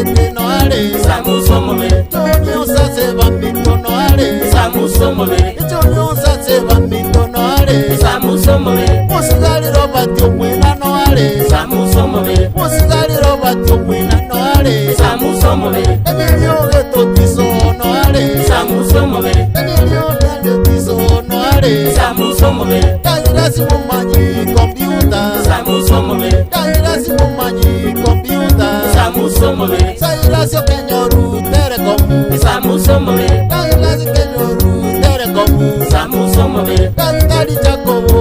ndete no ale samusomole tonyo sase bambitono ale samusomole tonyo sase bambitono ale samusomole musigari Robert omwina no ale samusomole musigari Robert omwina no ale samusomole ebyo getotiso no ale samusomole ebyo getotiso no ale samusomole kairasi mumanyi computer samusomole kairasi mumanyi computer samusomole kairasi kenyoru telecom samusomole kairasi kenyoru telecom samusomole kairasi chakobo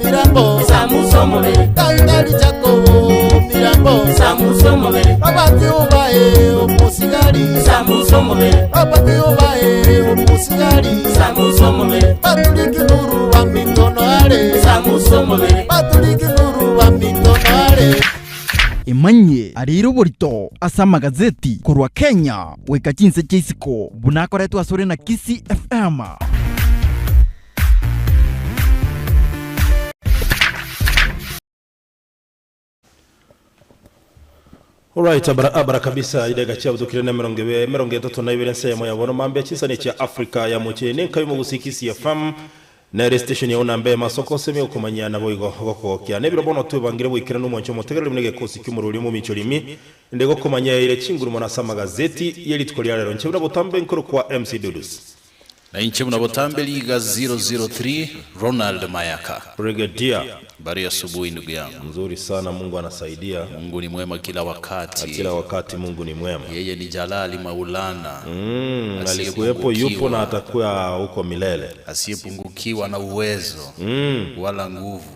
mirambo samusomole kairasi chakobo mirambo samusomole abati ubae omusigari samusomole abati ubae omusigari samusomole batuliki nuru bambitono ale samusomole batuliki nuru bambitono ale Imanye ariro borito asa magazeti kurwa Kenya weka chinse chisiko bunakoretwa sore na KISII FM. Alright, abara kabisa idega cha budukire na meronge toto na evidence ya moya bono mambe chinsa ne cha Africa ya moche nenka omogusii KISII FM na station ya unambe masoko seme ukomanya na boigo goko kya nebiro bono tubangire bwikira no mwancho mutegerere munege kosi kimururi mu micholimi ndego komanya ile chinguru mona sa magazeti yeli tukolia lero nchebura botambe nkoro kwa MC Dudus na nchebura botambe liga 003 Ronald Mayaka Brigadier bari asubuhi ndugu yangu. Nzuri sana, Mungu anasaidia. Mungu ni mwema kila wakati. Kila wakati Mungu ni mwema. Yeye ni Jalali Maulana. Alikuwepo, yupo na atakuwa huko milele. Asiyepungukiwa na uwezo wala nguvu.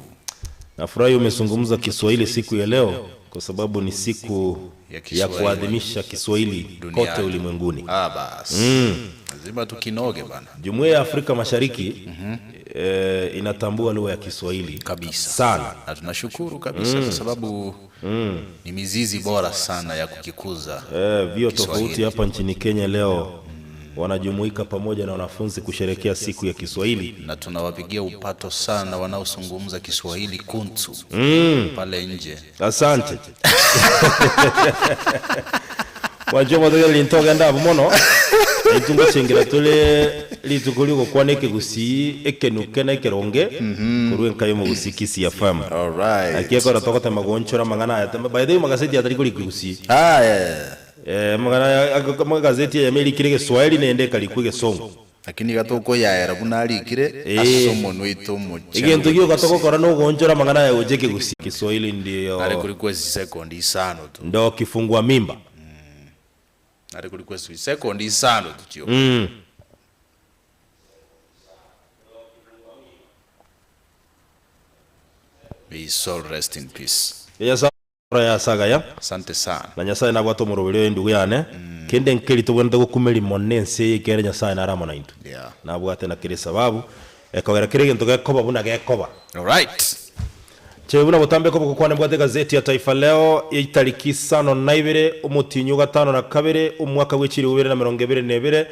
Nafurahi umezungumza Kiswahili siku ya leo kwa sababu ni siku ya kuadhimisha Kiswahili kote ulimwenguni. Basi. Lazima tukinoge bana. Jumuiya ya Afrika Mashariki inatambua lugha ya Kiswahili kabisa sana. Na tunashukuru kabisa kwa sababu ni mizizi bora sana ya kukikuza. Vio tofauti hapa nchini Kenya leo wanajumuika pamoja na wanafunzi kusherehekea siku ya Kiswahili, na tunawapigia upato sana wanaozungumza Kiswahili kuntu pale nje. Asante. Wajua mwadhaya lintoga ndabu mono itungo chengira tule litukuliko kwa neke gusi ekenuke na ekeronge kuruwe nkayo omogusii KISII FM. Alright. Akieko ratoka te magonchora mangana ya by the way magazeti ya tariko likugusi magazeti ya meli kirege Swahili nende kalikuge songo lakini gatoko yaera bunalikire asomo nwito mocha igento giyo gatoko kora no gonchora mangana ya ojeke gusi Kiswahili ndio ale kulikuwa second isano tu ndo kifungua mimba ale kulikuwa second isano tu chio May his soul rest in peace. Yes, ya saga ya. Asante sana. Na Nyasaye na bwato murubire ndugu yane. Kende nkeli tugenda gukumeli monense ikere Nyasaye na ramo na intu. Yeah. Na bwate na kire sababu ekogera kirege ntoge koba buna gekoba. All right. Chebuna botambe kobo kukwane bwate gazeti ya Taifa Leo itariki 5 umutinyu 5 na 2 umwaka w'ikiri 2022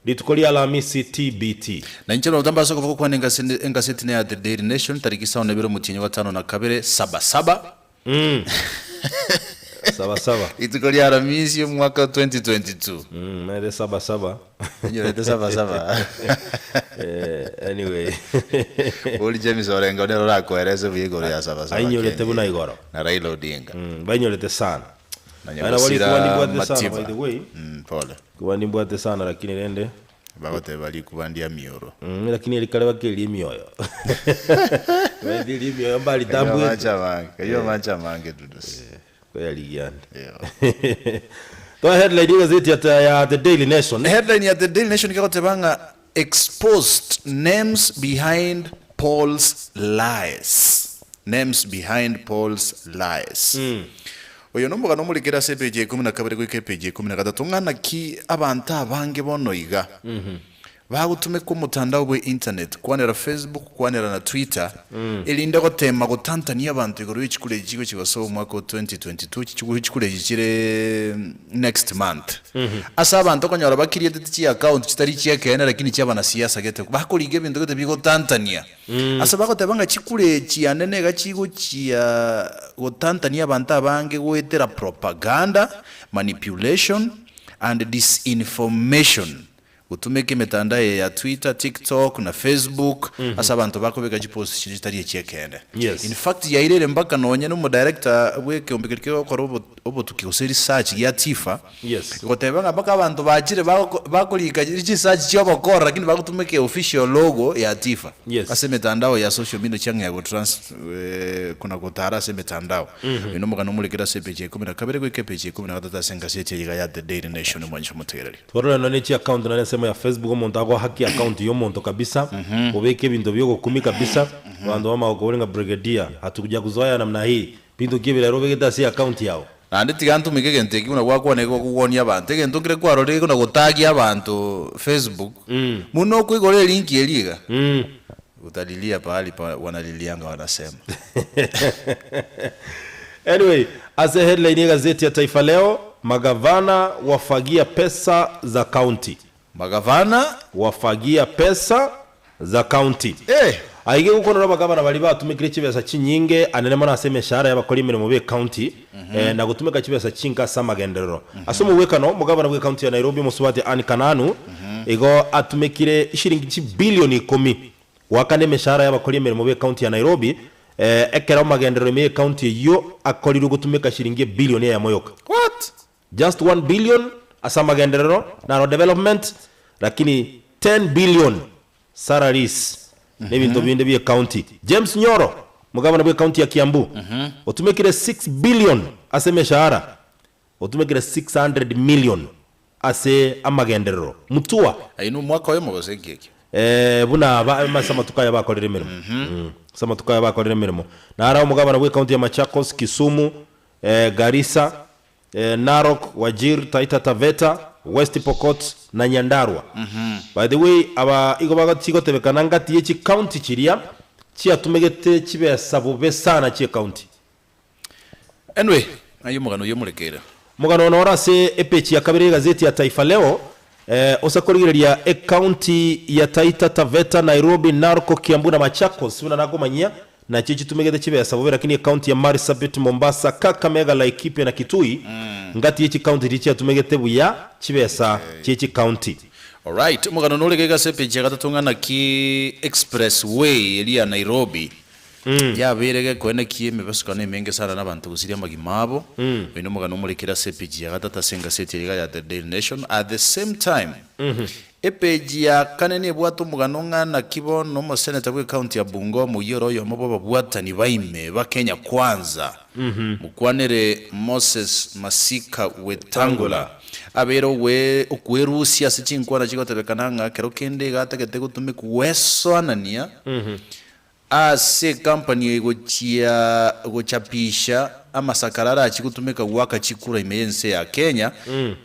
litukoli Alhamisi TBT. Na nchelo utamba soko kwa engaseti ya The Daily Nation tariki 5 umutinyu 5 na 2 77. Saba. Litukoli Alhamisi mwaka 2022. Nede saba. Nyorete saba. Anyway. Oli James Orengo nero rakoereza bigoro ya saba. Ainyorete buna igoro. Na Raila Odinga. Bainyorete sana. Na wali kuwandibwate sana by the way. Pole. Kuwandibwate sana lakini nende bagote bali kubandia mioro. Lakini ilikale bakeli mioyo. Wendi mioyo mbali tambu. Kayo mancha mange Dudus. Kwa ligiani. Toa headline gazeti ya The Daily Nation. Headline ya The Daily Nation kakote banga exposed names behind Paul's lies. Names behind Paul's lies. Oyo nomboga nomulikira sepeje 12 ku page 13 ngana ki abanta abange bono iga. bagutume ku mutandao bwe internet kwanera Facebook kwanera na Twitter ilinde gotema gutantania abantu igoro y'ikikure ikigo kibaso umwaka 2022 kikiguhi kikure gikire next month asa abantu konyora bakiriye tiki account kitari kiyekene lakini cyabana siyasa gete bakolige bintu gete bigo tantania asa bagotebanga kikure kianene gakigo kia gotantania abantu abange gwetera propaganda manipulation and disinformation utumeke mitandao ya Twitter, TikTok na Facebook asa abantu bakobeka jipost chitari yekende. In fact yairere mbaka nonye no director weke ombekirike ko obotuki useri research ya Tifa. Gotebanga baka abantu bajire bakolika research cyo bakora lakini bakutumeke official logo ya Tifa. Ase mitandao ya social media cyangwa ya go kuna gotara se mitandao. Ino mugano mulikira se page 10 kabere ko page 10 senga sete ya The Daily Nation mwanjo mutereri. Toro no nechi account na sema ya Facebook omuntu ago haki account yo muntu kabisa ubeke bintu byo gukumi kabisa bantu bama ogorenga brigadier hatukuja kuzoya namna hii bintu kibira robegeta si account yao andi tigantu mikegente kibuna gwakwa neko kugonia abantu tegento kire kwaro rege kuna gutagia abantu Facebook muno kuigore link eliga utalilia pahali wanalilianga wanasema anyway as a headline ya gazeti ya Taifa Leo Magavana wafagia pesa za Kaunti. Magavana wafagia pesa za Kaunti. Aige gukonora bagabana bali batumikire kibesa kinyinge anenemo naseme shara y'abakora imirimo be Kaunti na gutumika kibesa kinka samagenderero. Asomo wekano mugabana we Kaunti ya Nairobi musubati ani kananu ego atumikire shilingi bilioni 10 wakane meshara y'abakora imirimo be Kaunti ya Nairobi ekera magenderero me Kaunti yo akoriru gutumika shilingi bilioni ya moyoka. What? Just 1 billion asamagenderero na development lakini 10 billion salaries nebintu binde bye County. James Nyoro mugabana bwe County ya Kiambu otumekire 6 billion ase meshahara otumekire 600 million ase amagenderero mutua ainu mwaka wa mugosengeke buna masama tukaya bakorera mirimo sama tukaya bakorera mirimo na ara mugabana bwe County ya Machakos Kisumu Garissa Narok Wajir Taita Taveta West Pokot na Nyandarua. By the way aba igo bagatigo tebekana ngati yeki county kiria cia tumegete kibe sabobe sana cie county. Anyway ayo mugano yo murekera mugano nora se epechi ya kabiri gazeti ya Taifa Leo osakorigeria county ya Taita Taveta Nairobi Narok Kiambu na Machakos una nagomanya na chichi tumegete kibe ya sabobe lakini county ya Marsabit Mombasa Kakamega Laikipia na Kitui ngati yeki county tichi tumegete buya kibesa chichi county. Alright mugano nolegeka sepeje gatatungana ki expressway eli ya Nairobi ya berege kwene kieme basukane menge sana nabantu gusiria magimabo bino mugano mulekera sepeje gatatasenga seti ya The Daily Nation at the same time epeji ya kanene bwatu mugano ngana kibo no mo senator we county ya Bungoma yoro yo mobo bwatani baime ba Kenya kwanza mukwanere Moses Masika Wetangula abero we okwerusia sichinkwana chikotebekananga kero kende gategete gutume kuweso anania ase company gochapisha amasakarara chikutumeka waka chikura imense ya Kenya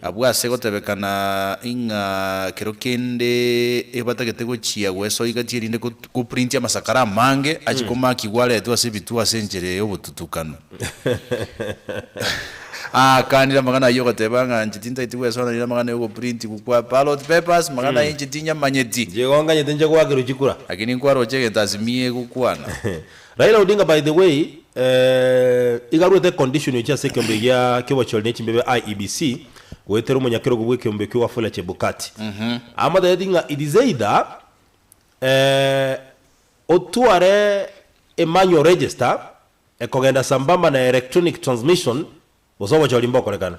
abwase gotebekana inga kero kende ebatagete gochia weso igatirinde ku print amasakara mange achikoma kiwale etu ase bitu asenjere yobututukano kanira magana yo tebanga njitinta itiwe sona ina magana yo print kukwa ballot papers magana injitinya manyeti jegonga nyetenje kwagiru chikura lakini kwaro chege tazimie kukwana Raila Odinga by the way igarute condition yo chase kembe ya kiwa cholne chimbebe IEBC wetero munyakero gubwe kembe kwa fula chebukati amada yadinga idizeida otuare manual register ekogenda sambamba na electronic transmission Bosobo cholimbo kolekana.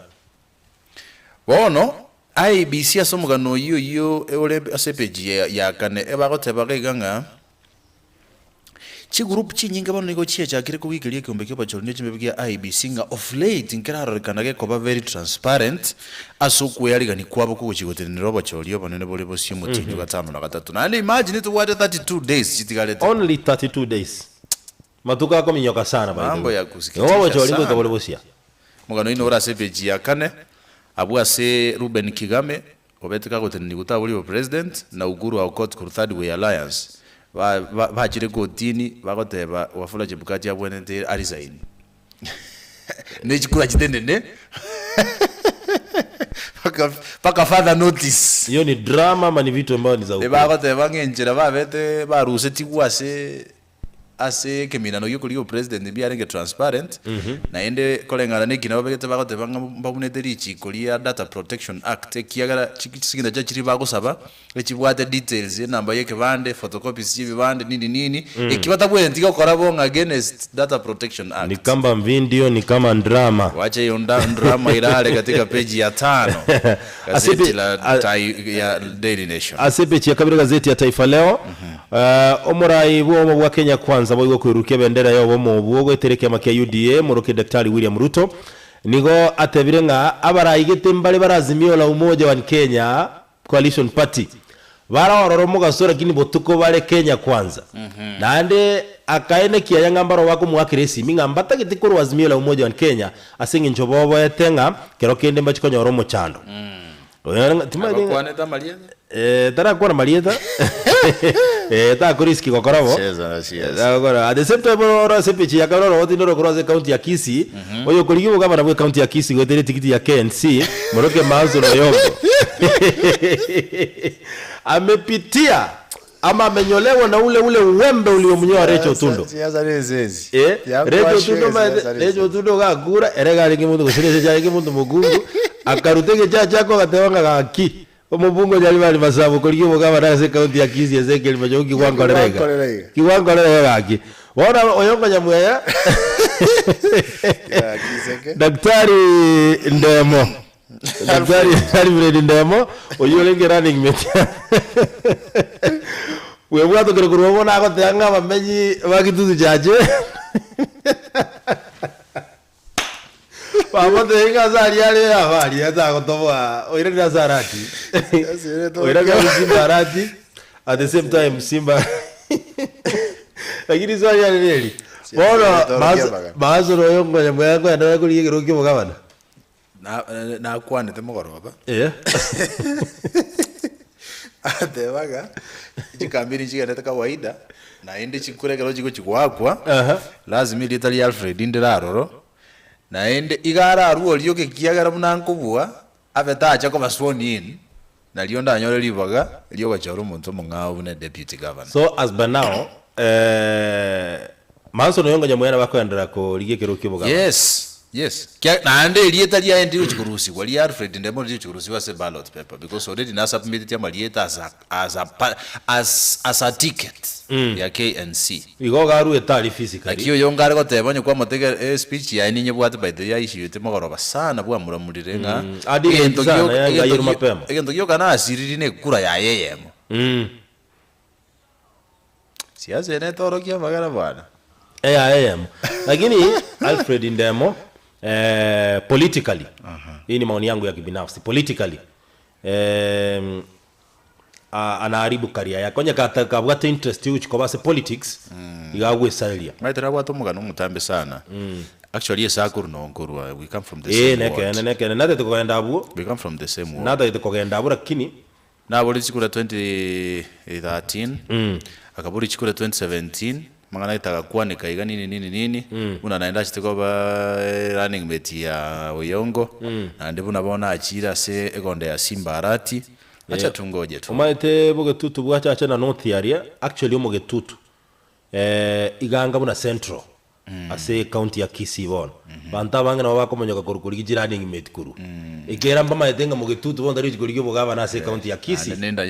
Bono IBC asomugano yo ole asepeji ya kane ebagotebaka iganga chi group chinyinga bano niko chia chakire ko wikilie kiombe kyo bachonye chimbe IBC nga of late nkiraro kanage ko ba very transparent asukwe yali gani kwabo ko chigotenero bacholio banene bole bosio mutinyo gatano na gatatu na imagine to what 32 days chitigalete only 32 days matuka ko minyoka sana ba mambo ya kusikitisha wao cholimbo ka bole bosia mugano ino ora sepeji ya kane abwase Ruben Kigame obetika guteni gutaburi president na Uhuru wa court ku third way alliance bachire kotini bagoteba Wafula Chebukati abwenete arisign nechikura chitendene paka further notice hiyo ni drama ama ni vitu ambavyo ni za ukweli bagoteba ngenjera babete baruse tikwase ase keminano yuko president biarenge transparent na ende kolengana nekina babegete bagote babunete richi kolia data protection act kiagara chikinda cha chiri bagosaba echibwate details namba yeke bande photocopies chibi bande nini ekibata bwenti gokora bonga against data protection act ni kama video ni kama drama wacha hiyo drama irale katika page ya 5 gazeti ya Daily Nation asepe ya kabiri gazeti ya Taifa Leo omurai bwo Kenya kwanza boigo kwirukia bendera yo bomo bwo tereke amakia UDA muroke Daktari William Ruto nigo atebire nga abarayigete mbale barazimio la umoja wa Kenya coalition party barororo mugasora kini botuko bare Kenya kwanza nande akaene kiya ngambaro wako mwakiresi mingambata gitikuru wazimio la umoja wa Kenya asingi njobobo etenga kero kende mbachikonyoro mo chando Kwaneta Marieta tara kwa Marieta ta kuriski kokorabo at the same time ora sepechi ya karoro otindoro kuraze county ya KISII oyo kuligibo kama na county ya KISII gotere tikiti ya KNC moroke Mazo Royongo amepitia ama amenyolewa na ule uwembe uliomnyoa Recho Tundo Recho Tundo gakura erega lingi mundu gusirese cyane lingi mundu mugungu akarutege cyako gatewanga gaki omubungo jali bali masabu kuligibo kama na county ya KISII Ezekiel Majoki kiwangorega gaki wona oyongo nyamuya Daktari Ndemo Daktari Ndemo oyolenge running mate we bwato kero kurubona agoteanga bamenyi bagituzu cyaje Pamote inga zari yale abari azagotoboa oirira zarati oirira Simbarati at the same time Simba lakini zari yale neli bona Mazo Royongo nyamwango enda kuliye roki Magavana na kwanete mugoroba atebaga chikambiri chikaneta kawaida na ende chikuregero chiko chikwakwa lazima litali Alfred Ndiraroro na ende igara ruo lyoke kiagara munankubwa abetacha ko baswoni in na lionda anyore libaga lyoga charo muntu mungawu na deputy governor so as by now Mazo Royongo nyamwana bakwendera ko ligekero kiboga yes na ande lieta lia ndi uchikurusi wali Alfred Ndemo ndi uchikurusi wa ballot paper because already na submitted ya malieta as a ticket ya KNC igogaru etali physically akiyo yongare ko tebonye kwa motege speech ya ninye bwate by the ya issue yote mogoroba sana bwa muramurire nga ento giyo kana asiriri ne kura ya yeyemo siasa ne toro kia magana bwana lakini Alfred Ndemo politically hii ni maoni yangu ya kibinafsi politically anaharibu career yake konya kabwate interest you chikobase politics igagwe salia maitera bwato mugano mutambe sana actually yesakuru no ngurwa we come from the same neke nate tukogenda abu we come from the same world nate tukogenda abu lakini na boli chikura 2013 akaburi chikura 2017 mangana itakakuwa nikaiga nini una naenda chitiko ba running mate ya Oyongo na ndipo nabona achira se egonde ya Simbarati acha tungoje tu umaite bogetutu bwacha acha na north area actually omogetutu iganga buna central ase county ya KISII bon banta banga na bako monyoka kurukuri running mate kuru ikera mbama etenga mogetutu bonda rich kurigyo bogaba na ase county ya KISII nenda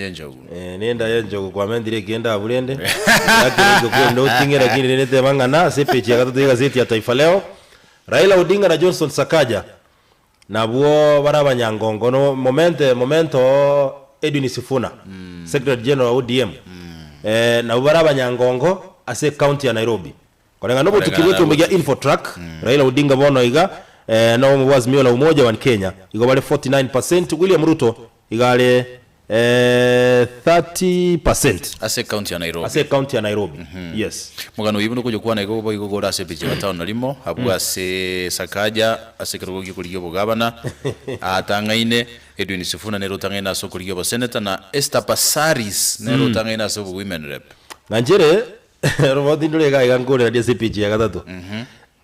yenjogo kwa mendire kienda bulende lakini kwa ndo tingera kini nete banga na ase pechi ya gazeti ya Taifa Leo Raila Odinga na Johnson Sakaja na buo baraba nyangongo no momento Edwin Sifuna Secretary General ODM na baraba nyangongo ase county ya Nairobi kolenga nobo tukiwetu mbegia info track Raila Odinga bono iga na wazimio la umoja wa Kenya igo bale 49% William Ruto igale 30% ase county ya Nairobi. ase county ya Nairobi. Yes. Mugano yibuno kujo kwa Nairobi boy gogora ase pije batano limo habu ase Sakaja ase kirogogi kuliyo bugabana atangaine Edwin Sifuna nero tangaina so kuliyo bo senator na Esther Passaris nero tangaina so women rep. Nanjere roboti ndule ga ngore ya CPG ya gatatu.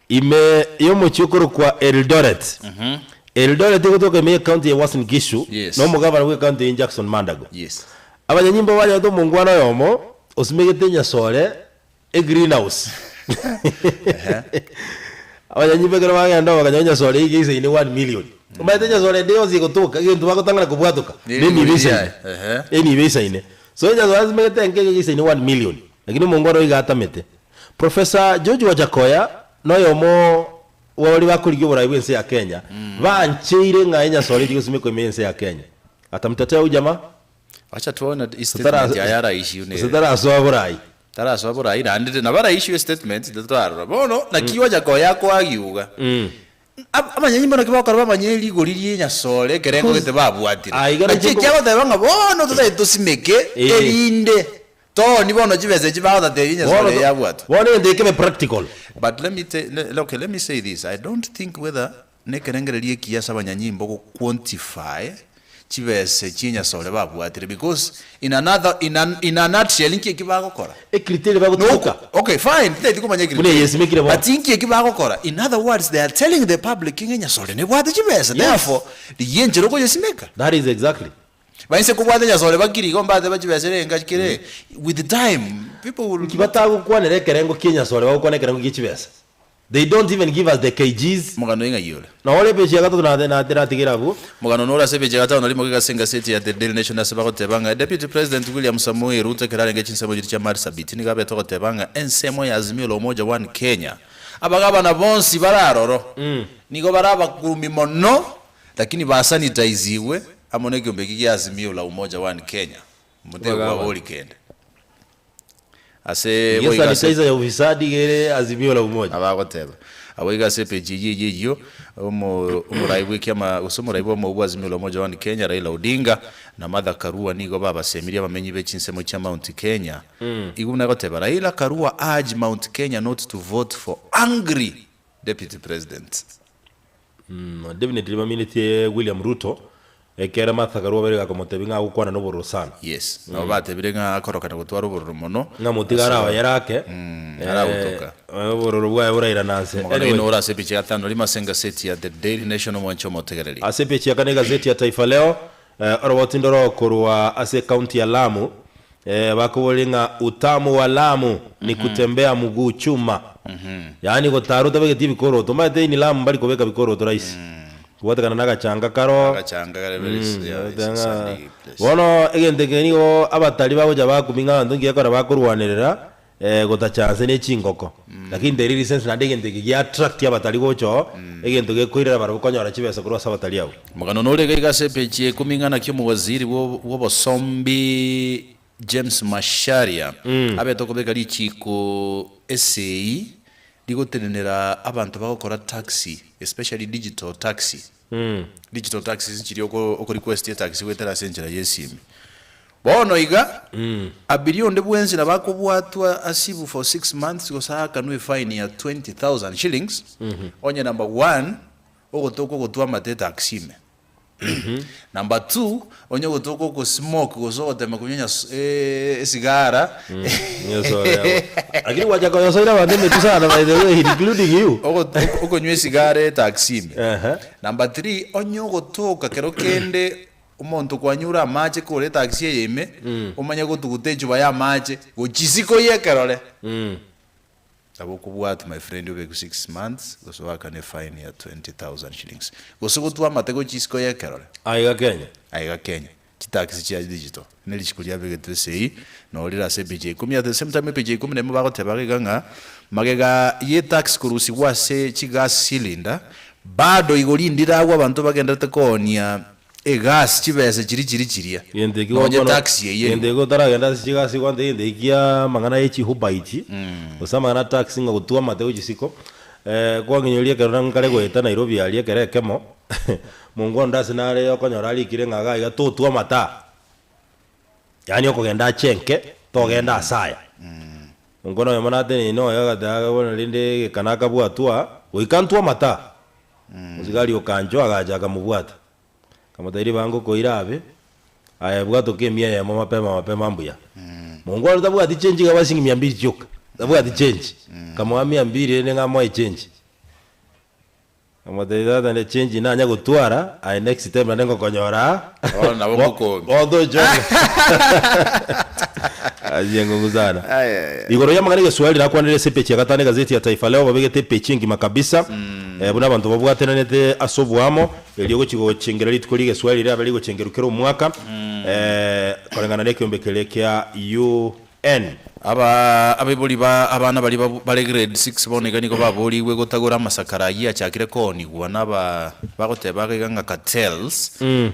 Ime yo muchukuru kwa Eldoret. Eldoret kutoka ime county ya Uasin Gishu. Yes. No mugabana we county ya Jackson Mandago. Yes. Abanyanyimbo bali ndo mungwana yomo osimegete nyasole e greenhouse. Abanyanyimbo gara banga ndo bakanyanya sole igise ni 1 million. Umayete nyasole ndio zikotoka kintu bakotangana kubwatuka. Nini bisa. Eni bisa ine. So nyasole asimegete ngeke igise ni 1 million. Lakini mungwana igatamete. Professor George Wajakoya no yomo wali bakuligyo burayi nse ya Kenya banchire nganya sole digusime ko mense ya Kenya atamtetea huyu jamaa acha tuone statement ya yara issue ne sitara so burayi tara so burayi na ndite na bara issue statement ndetwara bono na kiwa jako yako agiuga amanyanyimbo nakibakora bamanyeli goririe nya sole kerengo gete babwatira kiago tebanga bono tusimeke elinde to ni bono jibeze jibaga nya sole yabwatu bono ndeke practical. But let me say this. I don't think whether nekerengererie kiasa banyanyimbo ko quantify chibese chinya sole babwatire because in a nutshell inki kibagokora Criteria bagutuka. Okay, fine. Kumanya criteria. But inki kibagokora. In other words, they are telling the public kinya sole ne bwate chibese. Therefore, the yenjero ko yesimeka. That is exactly. Baise kubwate nya sole bakiri ko mbate bachibese renga kire with the time people will kibatago kwanere kerengo kinya sole bakone kerengo kichibese. They don't even give us the kgs. Mugano inga yole. Na ole pechi gatatu na tiratigera bu. Mugano nora se pechi gatatu nalimo kigasenga seti ya the Daily Nation asaba ko tebanga Deputy President William Samoei Ruto kerale ngechinsa mojiri cha Marsabit ni gabe to tebanga ensemo ya Azimio la Umoja One Kenya. Abagaba na bonsi bararoro. Nigo baraba kurumi mono lakini basanitiziwe amoneke ombeki ya Azimio la Umoja One Kenya. Mutego wa boli kende. Ase boiga saiza ya ufisadi gere Azimio la Umoja abagoteba aboiga se peji yiyo umuraibu kyama usumuraibu mu Azimio la Umoja One Kenya Raila Odinga na Martha Karua nigo baba semiria bamenyi bechinsemo cha Mount Kenya iguna goteba Raila Karua urge Mount Kenya not to vote for angry deputy president. Definitely maminite William Ruto ekera Martha Karua berega komotebinga gukwana no boro sana. Yes. No batebirenga akorokana gutwara boro mono. Na mutigara wa yarake. Ara utoka. Boro bwa uraira nanse. Anyway, ora sepichi gatano lima senga seti ya the Daily Nation mwancho motegereri. Asepichi yakane gazeti ya Taifa Leo orobotindoro korwa ase county ya Lamu bakobolinga utamu wa Lamu ni kutembea mguu chuma. Yaani gotaruta begeti bikoro tomate ni Lamu bali kobeka bikoro to rais. Kuwatakana nagachanga karo bono egendekeni go abatali bagoja bakuminga ndongi yakora bakurwanirira gotachanse ne chingoko lakini the real sense na degendeke ya attract abatali gocho egento gekoirira baro konyora chibesa kurwa sabatali yabo mugano nore gaiga sepechi kuminga na kyo mu waziri wo bosombi James Masharia abeto kobeka lichiko SAE ligotenera abantu bagokora taxi especially digital taxi digital taxi chiri oko request ya taxi wetera senjera yesimi bono iga abilio ndebwenzi nabakobwatwa asibu for 6 months gosaka no fine ya 20,000 shillings onye number 1 ogotoko gotwa mate taxi me number 2 onye gotoko ko smoke gozote makunyanya sigara agiri wacha kwa yosaira bande metusana by the way including you okonywe sigara taxi me number 3 onye gotoka kero kende umuntu kwanyura amache kore taxi yeme umanya gotugutejo baya amache gochisiko yekerole abokubwat my friend obe 6 months goswaka ne fine ya 20,000 shillings gosogotwa matego chisiko yekerole aiga Kenya taxi cha digital nelichikulia bege tsei no lira CBJ kumya the same time PJ kumne mbago tebaganga magega ye tax kurusi wase chiga cylinder bado igolindira agwa abantu bagenda tekonia gas chibese chirichiria yende kiwa taxi yende go taragenda chiga si kwande yende kia mangana echi hubaichi osama na taxi ngo gutwa mateo chisiko kwa nginyolia kerona ngale gweta Nairobi ali kere kemo mungu ndase nare okonyora ali kire ngaga iga tutwa mata yani okogenda chenke togenda asaya ngono yamanate no yagataga bona linde kanaka bwatua oikantua mata muzigali okanjo agaja akamubwata kamatairi bango koirabe aya bwato kemia ya mapema mbuya mungu alutabuati change gabasingi 200 joka tabuati change kama 200 nenga change amatairi ne change nanya gutwara ai next time nango konyora ona bomuko odo joka ajengo nguzana igoro ya magana geswali nakwanire sepechi ya gatane gazeti ya Taifa Leo babegete pechingi makabisa buna abantu babwatenanete asobwamo eliyo kigo chengera litko lige swali rya bali go chengerukero umwaka korengana nekiyombekele kya UN abebuli abana bali grade 6 bonegani ko baboliwe gotagora masakara ya chakire koni gwana bagoteba ganga cartels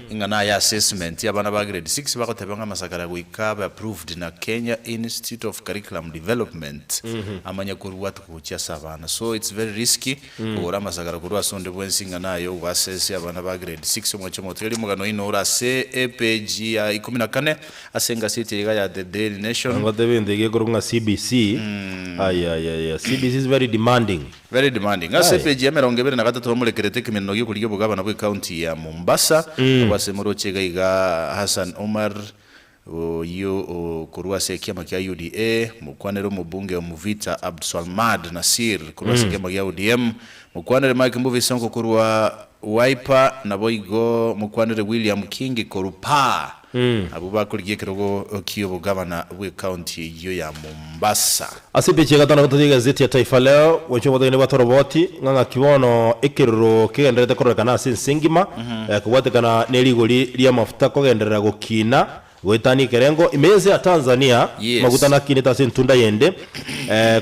ingana ya assessment abana ba grade 6 bagoteba nga masakara guika approved na Kenya Institute of Curriculum Development amanya kuruwa tukucha sabana, so it's very risky gora masakara kuruwa sonde bwensinga nayo assess abana ba grade 6 mwacho moteli mugano inora se page ya 14 asenga city ya the Daily Nation ngotebende nga CBC CBC is very demanding ase page ya 23 mulekerete kimeno gyo kuliyo bugabana bwe county ya Mombasa wasemuro chegaiga Hassan Omar yo kurwa sekiama kya UDA mukwanero mubunge omuvita Abdulsalmad Nasir kurwa sekiama kya UDM mukwanero Mike Mbuvi Sonko kurwa Wiper na boigo mukwanero William King korupa abo bakuriye kirogo kiyobo governor we county yo ya Mombasa asipeche gatana gatoje gazeti ya Taifa Leo wacho bodene batoroboti nganga kibono ekero kigenderete korrekana singima kubatekana neligoli lya mafuta kogenderera gukina wetani kerengo imeze ya Tanzania magutana kineta sentunda yende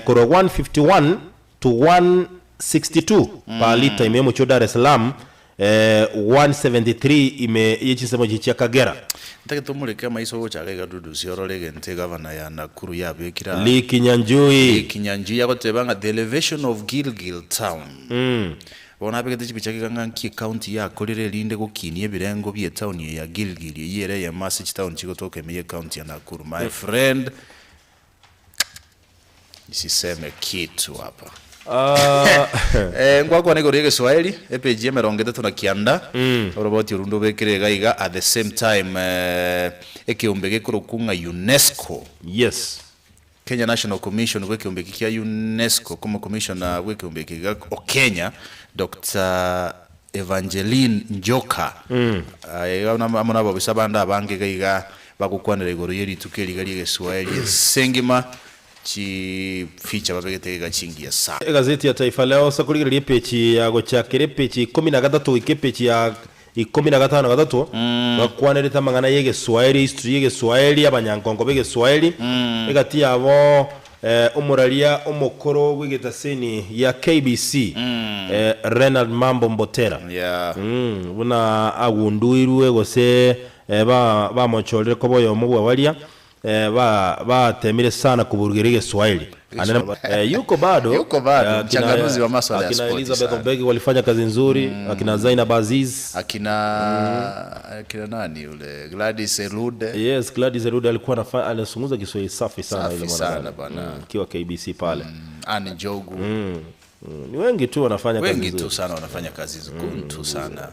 koro 151 to 162 pa lita imemo cho Dar es Salaam 173 ime yechisemo chicha Kagera ntake tumuleke maiso gochaga gadudu siorolege nte governor ya Nakuru yabekira Likinyanjui yagotebanga the elevation of Gilgil town bona begete chipichake ganga ki county ya kolire linde gokinie birengo bye town ya Gilgil yere ya Message town chigotoke meye county ya Nakuru my friend isiseme kitu hapa ngwako nego rege Swahili page ya 39 roboti urundo bekire gaiga at the same time ekiombege kurukunga UNESCO Kenya National Commission wekiombege kia UNESCO como commissioner wekiombege ga Kenya Dr. Evangeline Njoka amona babisabanda bange gaiga bakukwanira igoro yeri tukeli gali Swahili sengima chi feature babegete gachingia sa gazeti ya Taifa Leo sakurigire pechi ya gochakire pechi 13 ikepechi ya 15 bakwanirita mangana yege Swahili history yege Swahili abanyankongo bege Swahili egati yabo umuralia umukoro wigeta seni ya KBC Renald Mambo Mbotera buna agunduirwe gose ba mochorere koboyo mubwa walia ba temire sana kuburugirige Swahili yuko bado mchanganuzi wa masuala ya sport Elizabeth Obegi walifanya kazi nzuri akina Zainab Aziz akina nani yule Gladys Elude Gladys Elude alikuwa anazungumza Kiswahili safi sana ile mwana bwana kiwa KBC pale Ani Jogu ni wengi tu wanafanya kazi nzuri wengi tu sana wanafanya kazi nzuri tu sana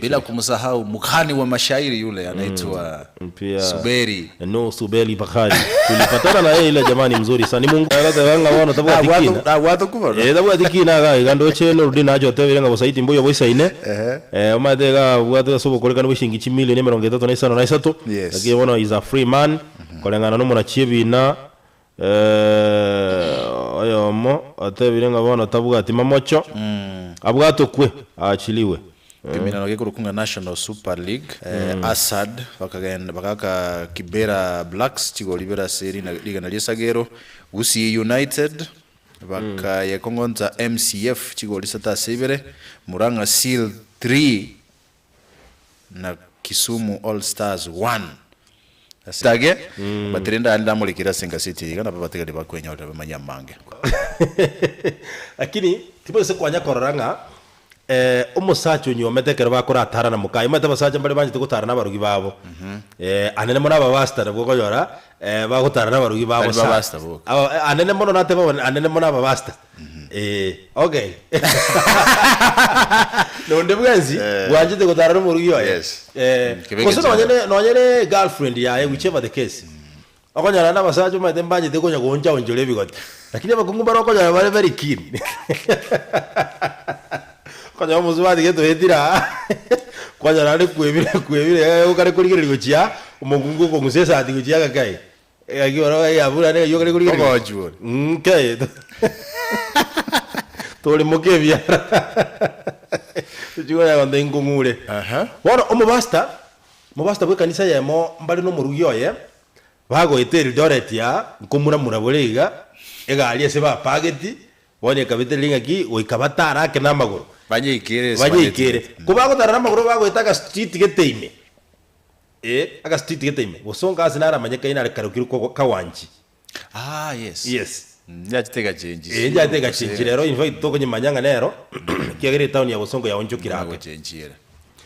bila kumsahau mkhani wa mashairi yule anaitwa Suberi Suberi Bakari tulipatana na yeye ile jamani mzuri sana ni Mungu alaza wanga wana tabu atikina watu kubona tabu atikina ga gando cheno rudina ajo tewe nga bosaiti mboyo boisa ine omadega watu sobo koleka no shingi chimili ne 33 lakini wana is a free man kolengana no mona chiebina oyomo atebirenga bona tabuga ati mamocho abwato kwe achiliwe kimina no kurukunga National Super League Asad bakagenda bakaka Kibera Blacks chigo libera seri na liga na Lisagero Gusii United baka yakongonza MCF chigo lisata sebere Muranga Seal 3 na Kisumu All Stars 1 Astage batirenda ndamulikira Senga City kana babategadi bakwenya otabe manyamange lakini tibose kwanya koranga umusacho nyomete kero bakora atara na mukai mate basacha mbali banje tukutara na barugi babo anene mona babasta na bwo yora bagutara na barugi babo babasta anene mona nate babo anene mona babasta okay no ndebwenzi wanje tukutara no murugi yoye koso nonyene girlfriend yae whichever the case akonyana na basacho mate mbanje tukonya gonja onjole bigote lakini abakungu barokonyana bari very keen kanya muzubadi geto hedira kwanya nale kwebire ukare kurigire gochia umugungu ko musesa ati gochia gakai agiyoro yabura ne yokare kurigire gochwo okay tole mokebya tujuya gonde ngungure bona umubasta bwe kanisa yemo mbali no murugi oye bago eteri doretia nkomura muraburiga egali ese ba pageti bone kabite linga ki oikabatara ke namaguru Banyikere. Kubago tarana maguru bago itaka street geteime. Aga street geteime. Bosonga asinara manyeka ina karukiru kawanji. Yes. Njatega change. Njatega change rero invite toko nyimanyanga nero. Kiagere town ya Bosongo ya onjukira ako. Change.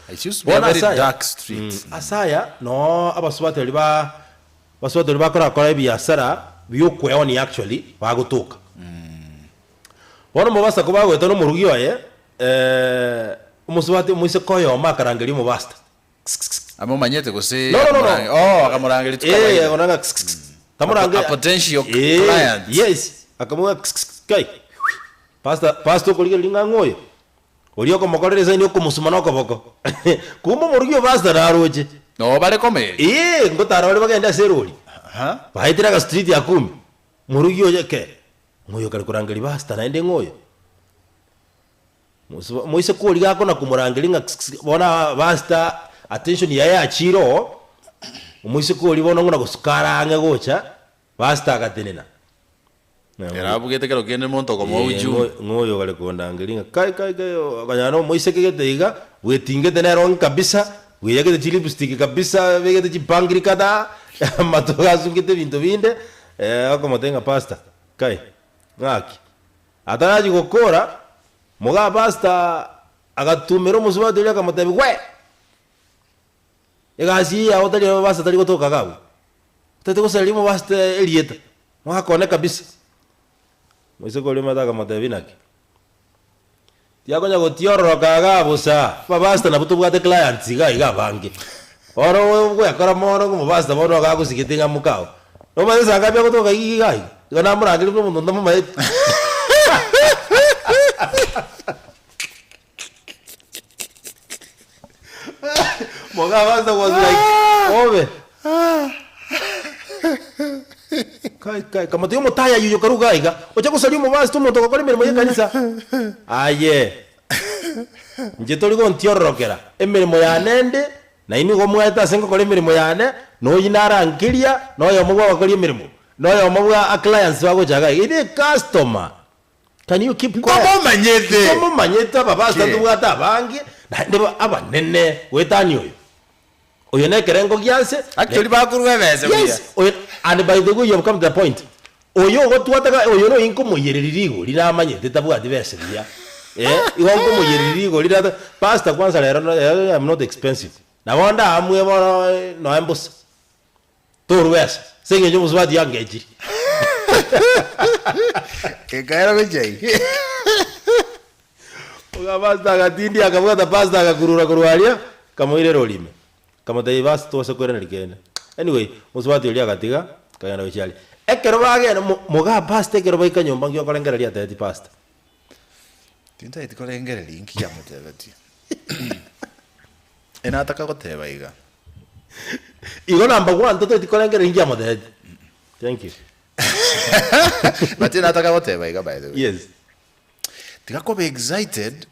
It used to be a very dark street. Asaya no abaswate liba kora biasara biyokweoni actually bagutuka. Bona mubasa kubago etono murugi oye umuswati muise koyo makarangeli mu basta amo manyete ko se no. akamurangeli tukaba onanga kamurangeli a potential client yes akamuga kai pasta kulige linga ngoyo oliyo ko mokorereza ni ko musumana ko boko kumbo murugiyo basta daroje no bale kome ngotara bale bagenda seroli baitira ka street ya 10 murugiyo yeke ngoyo kali kurangeli basta naende ngoyo Moise kuri gako na kumurangiringa bona basta attention ya achiro Moise kuri bona ngona gusukara ange gocha basta akatenena era bugete kero kende monto como uju ngoyo gale kondangiringa kai kanyano Moise kegetiga wetinge tenero kabisa weyege de lipstick kabisa wege de bangri kada matoga sungite bintu binde ako tenga pasta kai ngaki ataraji gokora Moga basta agatumero musubati ile kama tabi we egasi ya otali basta tali kutoka gabu tete ko salimo basta elieta moga kone kabisa mwise ko lima daga matabi naki tia konya go tioro kaga busa basta na butu bwate clients ga bangi oro we akara mono ko basta mono ga kusikitinga mukao no basta sanga bya kutoka igai kana murangiri no mundo ndamo mai Magavana was like, "Ove, kai, kama tiyo motaya yuyo karuga iga, ocha kusali mo basta mo toko kole mirimo yekanisa." Aye. Nje tori go ntiorokera. Emirimo ya nende na ini go mweta sengo kole mirimo yane, no yinara nkiria, no yo mugwa bakoli mirimo. No yo mugwa a clients wago jaga. Ini customer. Can you keep quiet? Komo manyete baba sta tuwata bangi. Ndeba aba nene wetani oyo ne kerengo gianse actually ba kuruwe bese yes oyo and by the way you have come to the point oyo go tuwata oyo no inko moyeririgo lina manyete tabuga diverse dia iwango moyeririgo lina pasta kwanza lero I'm not expensive na wanda amwe no embos torwes senge nyo muswati yangeji ke kaera bejai Oga basta gatindi akavuga pasta akakurura kamoire rolime kama dai basta to sekwera nalikene anyway muswati oli agatiga kagana wichali ekero bage moga pasta ekero baika nyomba ngyo kolengera lia tete pasta tinta iti kolengera linki ya mutebati enataka goteba iga igo number 1 toto iti kolengera linki ya mutebati thank you but enataka goteba iga by the way yes Tikakobe excited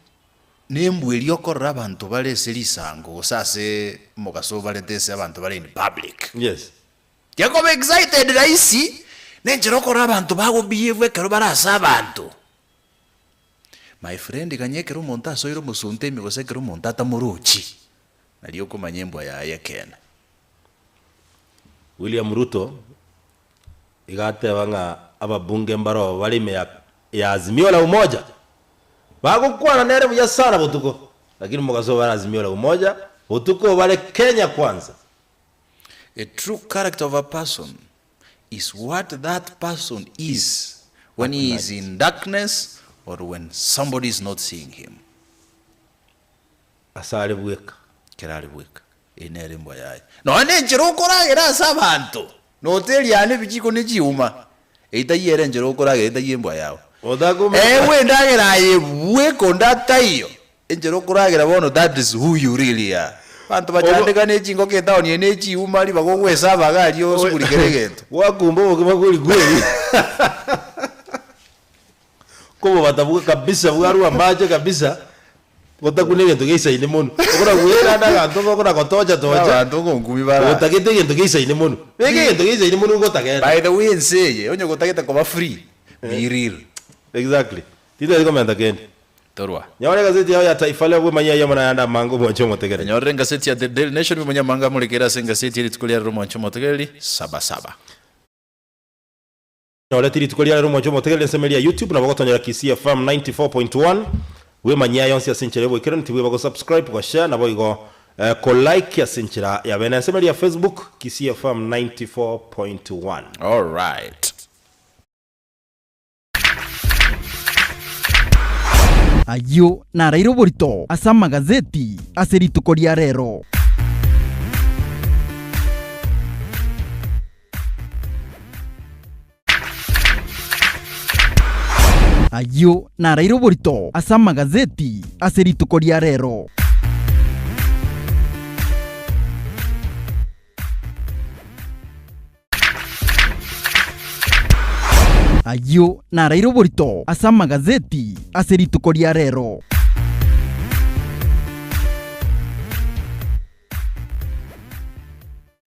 nembwe lyokorra abantu bale selisango sase mogaso bale tese abantu bale in public yes Tikakobe excited raisi nenjero korra abantu bago behave kero barasa abantu my friend kanyekero monta soiro musunte mi gosekero monta tamuruchi naliyo kumanyembwa ya yekena William Ruto igate wanga ababunge mbaro walime ya Azimio la Umoja bagukwana nere buya sana butuko lakini mugaso barazimia la umoja butuko bale Kenya kwanza. A true character of a person is what that person is when he is in darkness or when somebody is not seeing him. Asali bweka Kerali bweka inere mbwa yaye no ane njero koragira sabantu no teli ane bijiko nejiuma eita yere njero koragira eita yembwa yawo odagume ewe ndagira ye bweko ndatayo njero koragira bono that is who you really are. Bantu bachandika nechingo keta oni nejiuma ali bagogwesa bagali yo sikuligeregeto wakumbo okimaguli gweli kobo batabuka kabisa bwaru ambaje kabisa botakune gento geisa ine mono okora gwera ndaga ntongo kora gotoja toja ntongo ngumi bara otakete gento geisa ine mono bege gento geisa ine mono ngotagera by the way nseye onye gotageta kwa free be real exactly tito liko menda kendi torwa nyawale gazeti yao ya Taifa Leo manya yamo na yanda mango mwancho motegere nyawale gazeti ya The Daily Nation manya manga mulekera senga seti ili tukolia romo mwancho motegere 77 nyawale tiri tukolia romo mwancho motegere nsemelia YouTube na bagotonyera KISII FM 94.1 we manya yonsi ya sinchire bo ikero ntiwe bago subscribe kwa share na boigo ko like ya sinchira ya bena nsemelia Facebook KISII FM 94.1. all right. Ayo narairo borito asa magazeti aserituko ria rero. Ayo narairo borito asa magazeti aserituko ria rero. Ayo narairo borito asa magazeti aserituko ria rero.